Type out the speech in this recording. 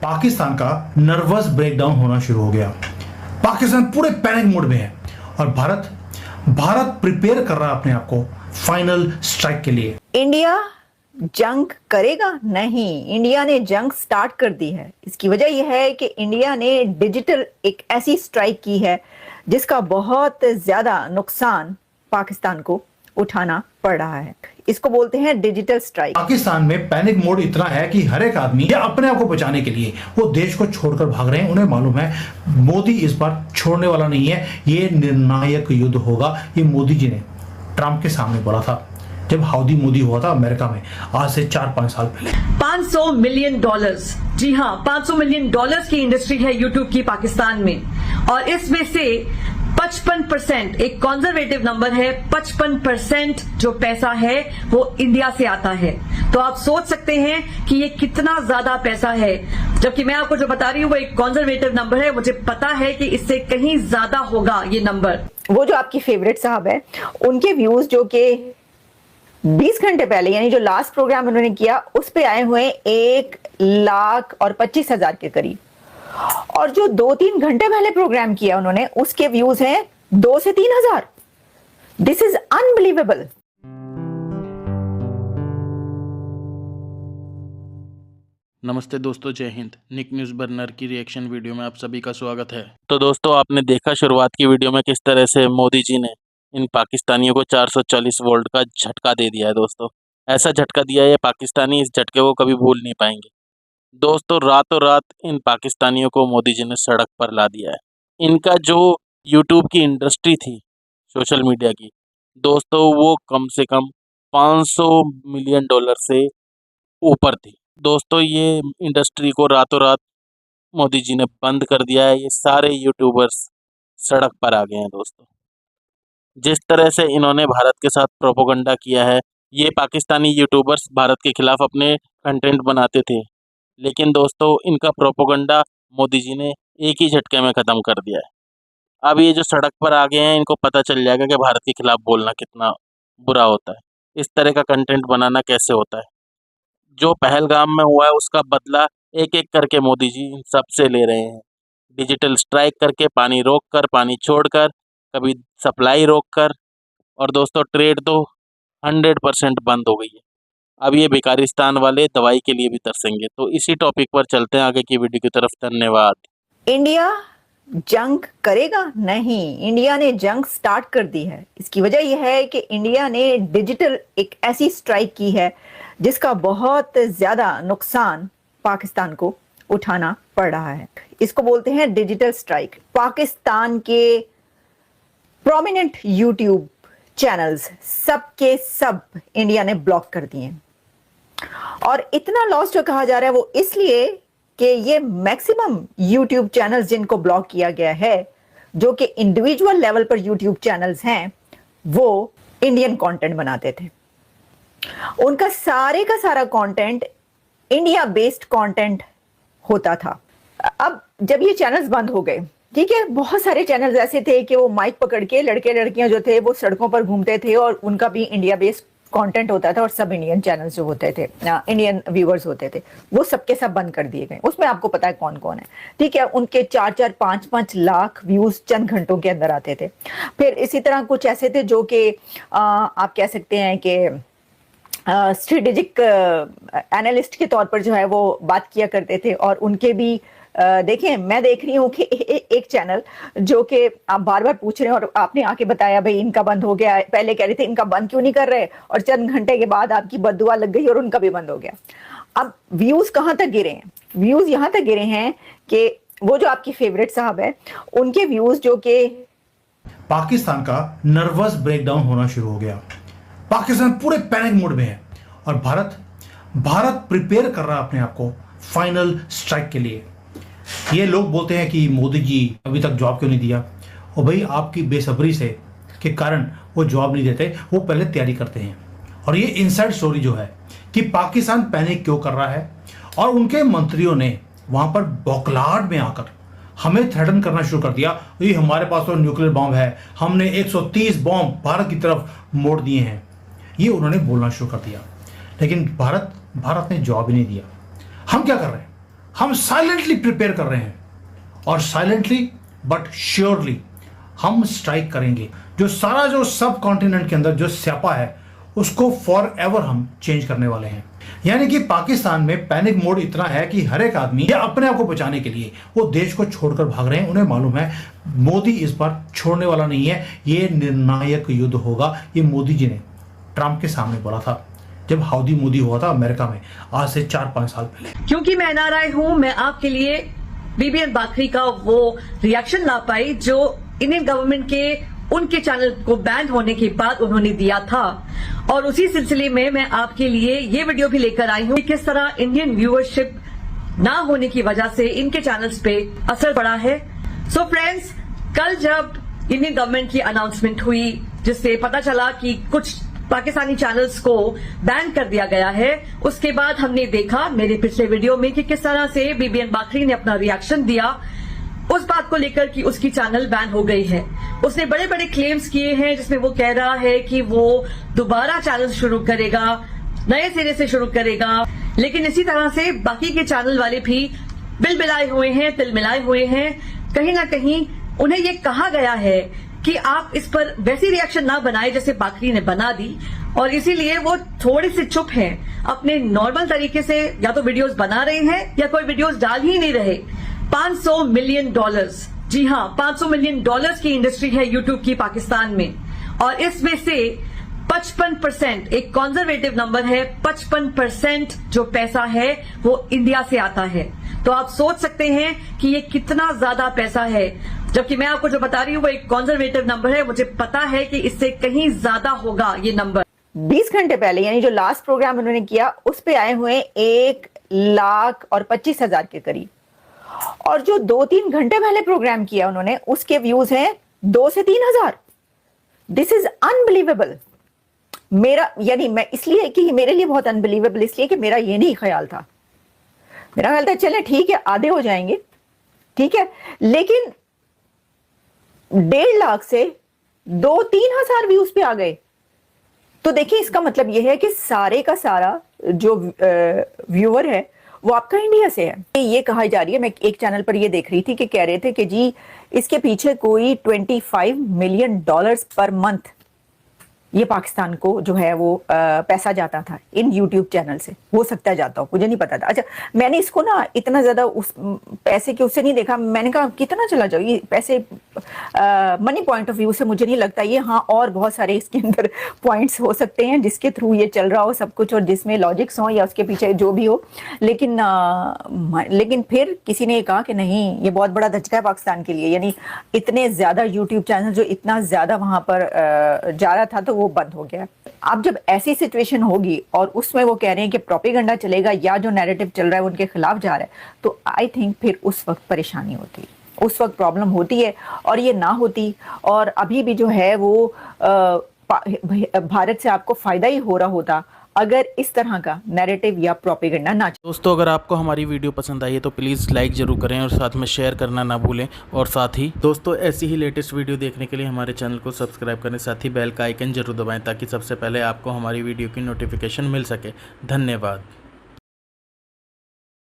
पाकिस्तान का nervous breakdown होना शुरू हो गया। पाकिस्तान पूरे पैनिक मोड में है और भारत प्रिपेयर कर रहा है अपने आप को फाइनल स्ट्राइक के लिए। इंडिया जंग करेगा? नहीं, इंडिया ने जंग स्टार्ट कर दी है। इसकी वजह यह है कि इंडिया ने डिजिटल एक ऐसी स्ट्राइक की है जिसका बहुत ज्यादा नुकसान पाकिस्तान को उठाना पड़ रहा है। इसको बोलते हैं डिजिटल स्ट्राइक। पाकिस्तान में पैनिक मोड इतना है कि हर एक आदमी अपने आप को बचाने के लिए वो देश को छोड़कर भाग रहे हैं। उन्हें मालूम है मोदी इस बार छोड़ने वाला नहीं है, ये निर्णायक युद्ध होगा। ये मोदी जी ने ट्रंप के सामने बोला था जब हाउडी मोदी हुआ था अमेरिका में, आज से 4-5 साल पहले। $500 मिलियन, जी हाँ, $500 मिलियन की इंडस्ट्री है यूट्यूब की पाकिस्तान में, और इसमें से 55%, एक कंजर्वेटिव नंबर है, 55% जो पैसा है वो इंडिया से आता है। तो आप सोच सकते हैं कि ये कितना ज्यादा पैसा है, जबकि मैं आपको जो बता रही हूँ वो एक कंजर्वेटिव नंबर है। मुझे पता है कि इससे कहीं ज्यादा होगा ये नंबर। वो जो आपकी फेवरेट साहब है, उनके व्यूज जो कि 20 घंटे पहले, यानी जो लास्ट प्रोग्राम उन्होंने किया, उस पे आए हुए 1,25,000 के करीब, और जो 2-3 घंटे पहले प्रोग्राम किया उन्होंने, उसके व्यूज हैं 2 से 3,000। This is unbelievable. नमस्ते दोस्तों, जय हिंद। निक न्यूज़ बर्नर की रिएक्शन वीडियो में आप सभी का स्वागत है। तो दोस्तों, आपने देखा शुरुआत की वीडियो में किस तरह से मोदी जी ने इन पाकिस्तानियों को 440 वोल्ट का झटका दे दिया है। दोस्तों, ऐसा झटका दिया है, ये पाकिस्तानी इस झटके को कभी भूल नहीं पाएंगे। दोस्तों, रातों रात इन पाकिस्तानियों को मोदी जी ने सड़क पर ला दिया है। इनका जो यूट्यूब की इंडस्ट्री थी सोशल मीडिया की, दोस्तों, वो कम से कम $500 मिलियन से ऊपर थी। दोस्तों, ये इंडस्ट्री को रातों रात मोदी जी ने बंद कर दिया है। ये सारे यूट्यूबर्स सड़क पर आ गए हैं। दोस्तों, जिस तरह से इन्होंने भारत के साथ प्रोपोगंडा किया है, ये पाकिस्तानी यूट्यूबर्स भारत के खिलाफ अपने कंटेंट बनाते थे, लेकिन दोस्तों इनका प्रोपोगंडा मोदी जी ने एक ही झटके में ख़त्म कर दिया है। अब ये जो सड़क पर आ गए हैं, इनको पता चल जाएगा कि भारत के खिलाफ बोलना कितना बुरा होता है, इस तरह का कंटेंट बनाना कैसे होता है। जो पहलगाम में हुआ है उसका बदला एक एक करके मोदी जी इन सब से ले रहे हैं। डिजिटल स्ट्राइक करके, पानी रोक कर, पानी छोड़कर, कभी सप्लाई रोक कर, और दोस्तों ट्रेड तो 100% बंद हो गई है। अब ये भिखारिस्तान वाले दवाई के लिए भी तरसेंगे। तो इसी टॉपिक पर चलते हैं आगे की वीडियो की तरफ। धन्यवाद। इंडिया जंग करेगा? नहीं, इंडिया ने जंग स्टार्ट कर दी है। इसकी वजह यह है कि इंडिया ने डिजिटल एक ऐसी स्ट्राइक की है जिसका बहुत ज्यादा नुकसान पाकिस्तान को उठाना पड़ रहा है। इसको बोलते हैं डिजिटल स्ट्राइक। पाकिस्तान के प्रोमिनेंट यूट्यूब चैनल्स सबके सब इंडिया ने ब्लॉक कर दिए, और इतना लॉस जो कहा जा रहा है वो इसलिए कि ये मैक्सिमम यूट्यूब चैनल्स जिनको ब्लॉक किया गया है, जो कि इंडिविजुअल लेवल पर यूट्यूब चैनल्स हैं, वो इंडियन कंटेंट बनाते थे। उनका सारे का सारा कंटेंट इंडिया बेस्ड कंटेंट होता था। अब जब ये चैनल्स बंद हो गए, ठीक है, बहुत सारे चैनल्स ऐसे थे कि वो माइक पकड़ के लड़के लड़कियां जो थे वो सड़कों पर घूमते थे, और उनका भी इंडिया बेस्ड कंटेंट होता था, और सब इंडियन चैनल्स जो होते थे, इंडियन व्यूअर्स होते थे, वो सबके सब बंद कर दिए गए। उसमें आपको पता है कौन कौन है, ठीक है। उनके 4-4, 5-5 लाख व्यूज चंद घंटों के अंदर आते थे। फिर इसी तरह कुछ ऐसे थे जो कि आप कह सकते हैं कि स्ट्रेटेजिक एनालिस्ट के तौर पर जो है वो बात किया करते थे, और उनके भी देखें, मैं देख रही हूँ कि एक चैनल जो कि आप बार बार पूछ रहे हैं, और आपने आके बताया भाई इनका बंद हो गया, पहले कह रहे थे इनका बंद क्यों नहीं कर रहे, और चंद घंटे के बाद आपकी बद्दुआ लग गई और उनका भी बंद हो गया। अब व्यूज कहाँ तक गिरे हैं? व्यूज यहाँ तक गिरे हैं कि वो जो आपकी फेवरेट साहब है, उनके व्यूज जो कि पाकिस्तान का नर्वस ब्रेकडाउन होना शुरू हो गया। पाकिस्तान पूरे पैनिक मोड में है और भारत प्रिपेयर कर रहा है अपने आप को फाइनल स्ट्राइक के लिए। ये लोग बोलते हैं कि मोदी जी अभी तक जवाब क्यों नहीं दिया, और भाई आपकी बेसब्री से के कारण वो जवाब नहीं देते, वो पहले तैयारी करते हैं। और ये इनसाइड स्टोरी जो है कि पाकिस्तान पैनिक क्यों कर रहा है, और उनके मंत्रियों ने वहां पर बौखलाहट में आकर हमें थ्रेटन करना शुरू कर दिया। ये हमारे पास तो न्यूक्लियर बॉम्ब है, हमने 130 बॉम्ब भारत की तरफ मोड़ दिए हैं, ये उन्होंने बोलना शुरू कर दिया। लेकिन भारत ने जवाब ही नहीं दिया। हम क्या कर रहे हैं? हम साइलेंटली प्रिपेयर कर रहे हैं और साइलेंटली बट श्योरली हम स्ट्राइक करेंगे। जो सारा जो सब कॉन्टिनेंट के अंदर जो स्यापा है उसको फॉर एवर हम चेंज करने वाले हैं। यानी कि पाकिस्तान में पैनिक मोड इतना है कि हर एक आदमी ये अपने आप को बचाने के लिए वो देश को छोड़कर भाग रहे हैं। उन्हें मालूम है मोदी इस बार छोड़ने वाला नहीं है, ये निर्णायक युद्ध होगा। ये मोदी जी ने ट्रंप के सामने बोला था जब हाउडी मोदी हुआ था अमेरिका में आज से 4-5 साल पहले। क्योंकि मैं एनआरआई हूं, मैं आपके लिए बीबीएन बाकरी का वो रिएक्शन ला पाई जो इंडियन गवर्नमेंट के उनके चैनल को बैन होने के बाद उन्होंने दिया था। और उसी सिलसिले में मैं आपके लिए ये वीडियो भी लेकर आई हूं कि किस तरह इंडियन व्यूअरशिप ना होने की वजह से इनके चैनल्स पे असर पड़ा है। सो फ्रेंड्स, कल जब इंडियन गवर्नमेंट की अनाउंसमेंट हुई जिससे पता चला कि कुछ पाकिस्तानी चैनल्स को बैन कर दिया गया है, उसके बाद हमने देखा मेरे पिछले वीडियो में कि किस तरह से बीबीएन बाकरी ने अपना रिएक्शन दिया उस बात को लेकर कि उसकी चैनल बैन हो गई है। उसने बड़े बड़े क्लेम्स किए हैं जिसमें वो कह रहा है कि वो दोबारा चैनल शुरू करेगा, नए सिरे से शुरू करेगा। लेकिन इसी तरह से बाकी के चैनल वाले भी बिल मिलाए हुए हैं, तिल मिलाए हुए हैं। कहीं ना कहीं उन्हें ये कहा गया है कि आप इस पर वैसी रिएक्शन ना बनाए जैसे बाकरी ने बना दी, और इसीलिए वो थोड़े से चुप हैं। अपने नॉर्मल तरीके से या तो वीडियोस बना रहे हैं या कोई वीडियोस डाल ही नहीं रहे। $500 मिलियन, जी हाँ, $500 मिलियन की इंडस्ट्री है यूट्यूब की पाकिस्तान में, और इसमें से 55%, एक कंजर्वेटिव नंबर है, 55% जो पैसा है वो इंडिया से आता है। तो आप सोच सकते हैं कि ये कितना ज्यादा पैसा है, जबकि मैं आपको जो बता रही हूँ वो एक कंजर्वेटिव नंबर है। मुझे पता है कि इससे कहीं ज्यादा होगा ये नंबर। 20 घंटे पहले यानी जो लास्ट प्रोग्राम उन्होंने किया उस पे आए हुए 1,25,000 के करीब, और जो 2-3 घंटे पहले प्रोग्राम किया उन्होंने उसके व्यूज हैं 2 से 3,000। This is unbelievable. मेरा यानी मैं इसलिए कि मेरे लिए बहुत अनबिलीवेबल इसलिए कि मेरा ये नहीं ख्याल था। मेरा ख्याल था चले ठीक है आधे हो जाएंगे, ठीक है, लेकिन 1.5 लाख से 2-3 हजार व्यूज पे आ गए। तो देखिए इसका मतलब यह है कि सारे का सारा जो व्यूअर है वो आपका इंडिया से है। ये कहा जा रही है, मैं एक चैनल पर ये देख रही थी कि कह रहे थे कि जी इसके पीछे कोई $25 मिलियन पर मंथ ये पाकिस्तान को जो है वो पैसा जाता था इन यूट्यूब चैनल से। हो सकता है जाता हो, मुझे नहीं पता था। अच्छा, मैंने इसको ना इतना ज्यादा उस पैसे के उससे नहीं देखा। मैंने कहा कितना चला जाओ, ये पैसे मनी पॉइंट ऑफ व्यू से मुझे नहीं लगता ये, हाँ और बहुत सारे इसके अंदर पॉइंट्स हो सकते हैं जिसके थ्रू ये चल रहा हो सब कुछ, और जिसमें लॉजिक्स हो या उसके पीछे जो भी हो। लेकिन फिर किसी ने कहा कि नहीं ये बहुत बड़ा धचका है पाकिस्तान के लिए, यानी इतने ज्यादा यूट्यूब चैनल जो इतना ज्यादा वहां पर जा रहा था तो वो बंद हो गया। अब जब ऐसी सिचुएशन होगी और उसमें वो कह रहे हैं कि प्रोपेगेंडा चलेगा या जो नैरेटिव चल रहा है वो उनके खिलाफ जा रहा है, तो आई थिंक फिर उस वक्त परेशानी होती है, उस वक्त प्रॉब्लम होती है। और ये ना होती और अभी भी जो है वो भारत से आपको फायदा ही हो रहा होता अगर इस तरह का नैरेटिव या प्रोपेगेंडा ना। दोस्तों, अगर आपको हमारी वीडियो पसंद आई है तो प्लीज़ लाइक ज़रूर करें और साथ में शेयर करना ना भूलें। और साथ ही दोस्तों ऐसी ही लेटेस्ट वीडियो देखने के लिए हमारे चैनल को सब्सक्राइब करें, साथ ही बेल का आइकन जरूर दबाएं ताकि सबसे पहले आपको हमारी वीडियो की नोटिफिकेशन मिल सके। धन्यवाद।